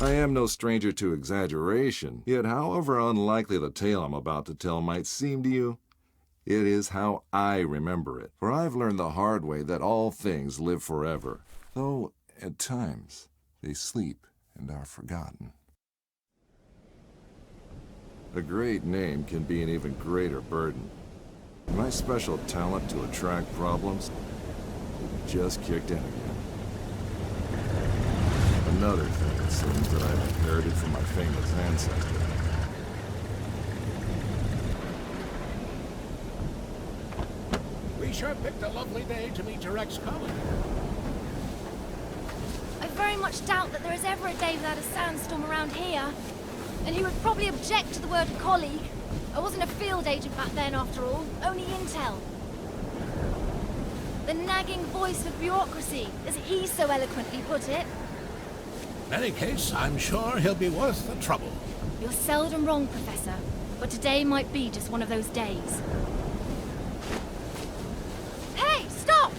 I am no stranger to exaggeration, yet however unlikely the tale I'm about to tell might seem to you, it is how I remember it. For I've learned the hard way that all things live forever, though at times they sleep and are forgotten. A great name can be an even greater burden. My special talent to attract problems just kicked in again. Another thing, it seems, that I've inherited from my famous ancestor. We sure picked a lovely day to meet your ex-colleague. I very much doubt that there is ever a day without a sandstorm around here. And he would probably object to the word colleague. I wasn't a field agent back then, after all. Only intel. The nagging voice of bureaucracy, as he so eloquently put it. In any case, I'm sure he'll be worth the trouble. You're seldom wrong, Professor. But today might be just one of those days. Hey, stop!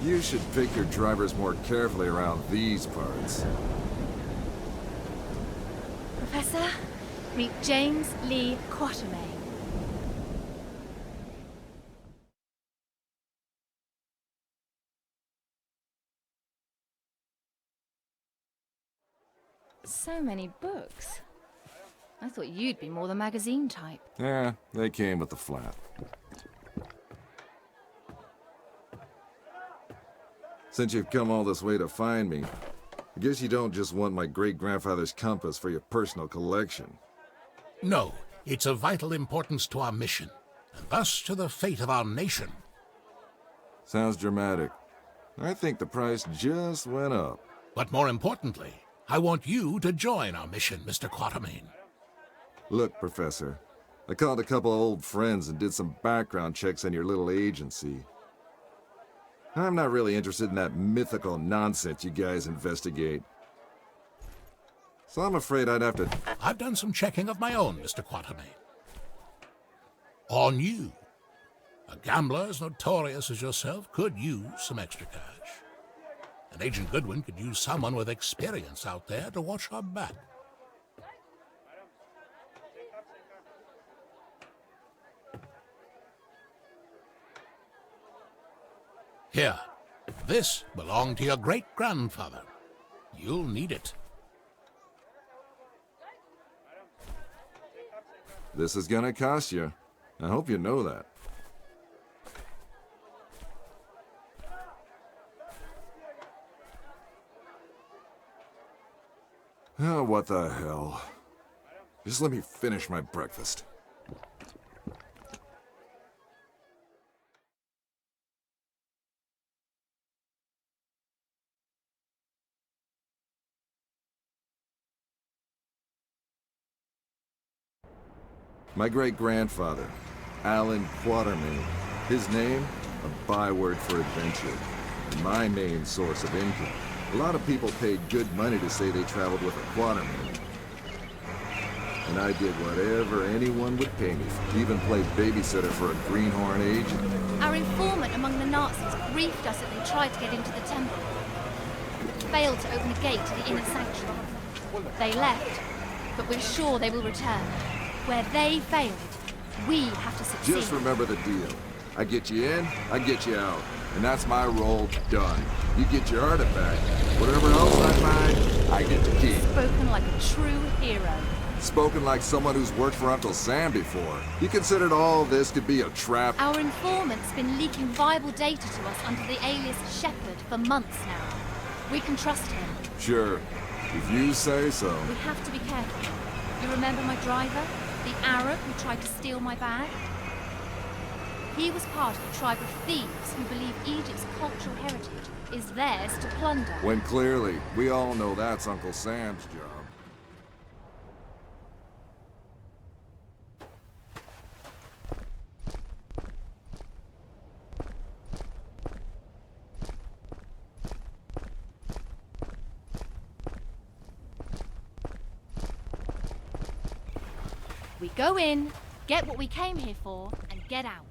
You should pick your drivers more carefully around these parts. Professor, meet James Lee Quatermain. So many books. I thought you'd be more the magazine type. Yeah, they came with the flat. Since you've come all this way to find me, I guess you don't just want my great-grandfather's compass for your personal collection. No, it's of vital importance to our mission, and thus to the fate of our nation. Sounds dramatic. I think the price just went up. But more importantly, I want you to join our mission, Mr. Quatermain. Look, Professor, I called a couple of old friends and did some background checks on your little agency. I'm not really interested in that mythical nonsense you guys investigate. So I'm afraid I'd have to... I've done some checking of my own, Mr. Quatermain. On you. A gambler as notorious as yourself could use some extra cash. And Agent Goodwin could use someone with experience out there to watch her back. Here, this belonged to your great-grandfather. You'll need it. This is gonna cost you. I hope you know that. Oh, what the hell. Just let me finish my breakfast. My great-grandfather, Alan Quatermain. His name, a byword for adventure, and my main source of income. A lot of people paid good money to say they traveled with a Quatermain. And I did whatever anyone would pay me for. Even played babysitter for a greenhorn agent. Our informant among the Nazis briefed us that they tried to get into the temple. Failed to open a gate to the inner sanctuary. They left, but we're sure they will return. Where they failed, we have to succeed. Just remember the deal. I get you in, I get you out. And that's my role done. You get your artifact. Whatever else I find, I get to keep. Spoken like a true hero. Spoken like someone who's worked for Uncle Sam before. You considered all this could be a trap? Our informant's been leaking viable data to us under the alias Shepard for months now. We can trust him. Sure. If you say so. We have to be careful. You remember my driver? The Arab who tried to steal my bag? He was part of a tribe of thieves who believe Egypt's cultural heritage is theirs to plunder. When clearly, we all know that's Uncle Sam's job. We go in, get what we came here for, and get out.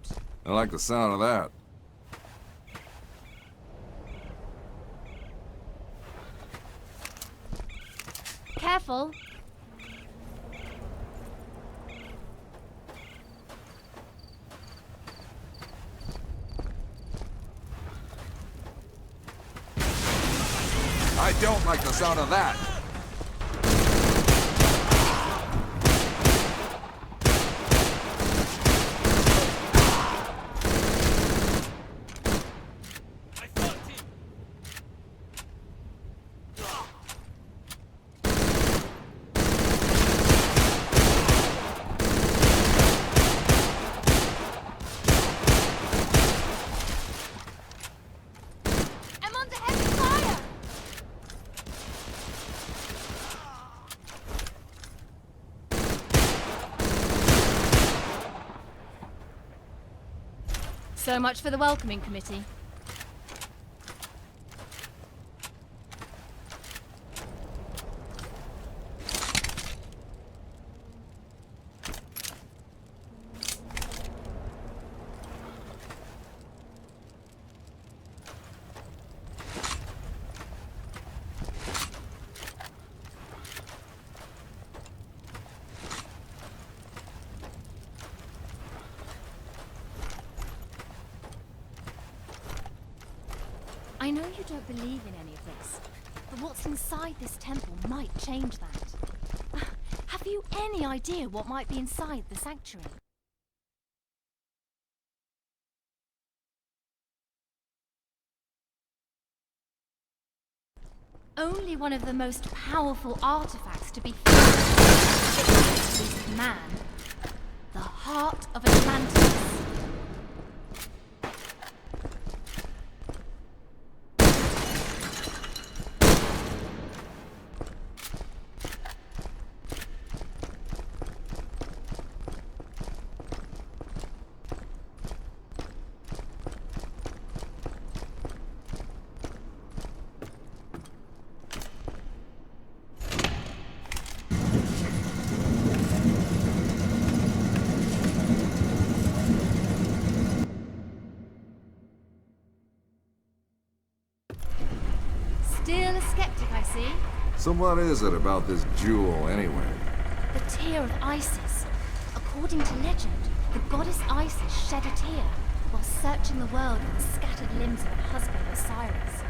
I like the sound of that. Careful. I don't like the sound of that. So much for the welcoming committee. I know you don't believe in any of this, but what's inside this temple might change that. Have you any idea what might be inside the sanctuary? Only one of the most powerful artifacts to be found is man, the heart of Atlantis. Still a skeptic, I see. So what is it about this jewel, anyway? The tear of Isis. According to legend, the goddess Isis shed a tear while searching the world for the scattered limbs of her husband Osiris.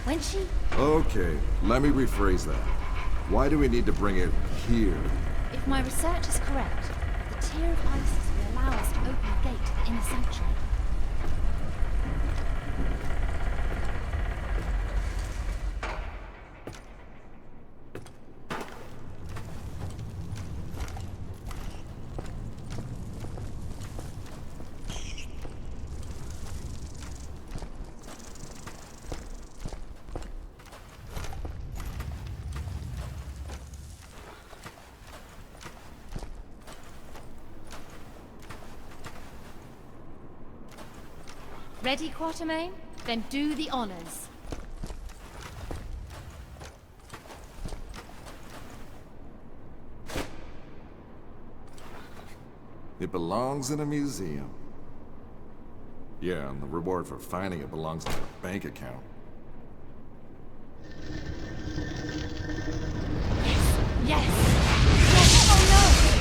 When she... Okay, let me rephrase that. Why do we need to bring it here? If my research is correct, the tear of Isis will allow us to open the gate to the inner sanctuary. Ready, Quatermain? Then do the honors. It belongs in a museum. Yeah, and the reward for finding it belongs in a bank account. Yes! Yes! Oh no!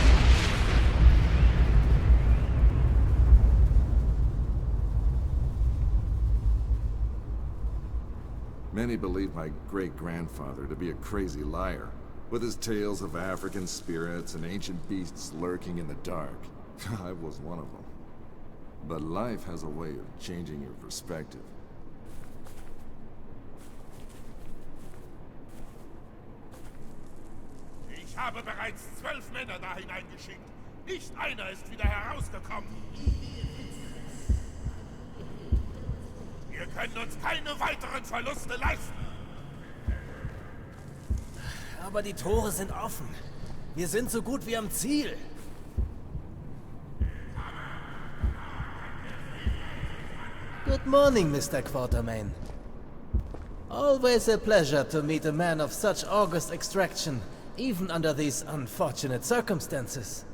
Many believe my great-grandfather to be a crazy liar, with his tales of African spirits and ancient beasts lurking in the dark. I was one of them. But life has a way of changing your perspective. Ich habe bereits 12 Männer da hineingeschickt. Nicht einer ist wieder herausgekommen. können uns keine weiteren Verluste leisten. Aber die Tore sind offen. Wir sind so gut wie am Ziel. Good morning, Mr. Quatermain. Always a pleasure to meet a man of such august extraction, even under these unfortunate circumstances.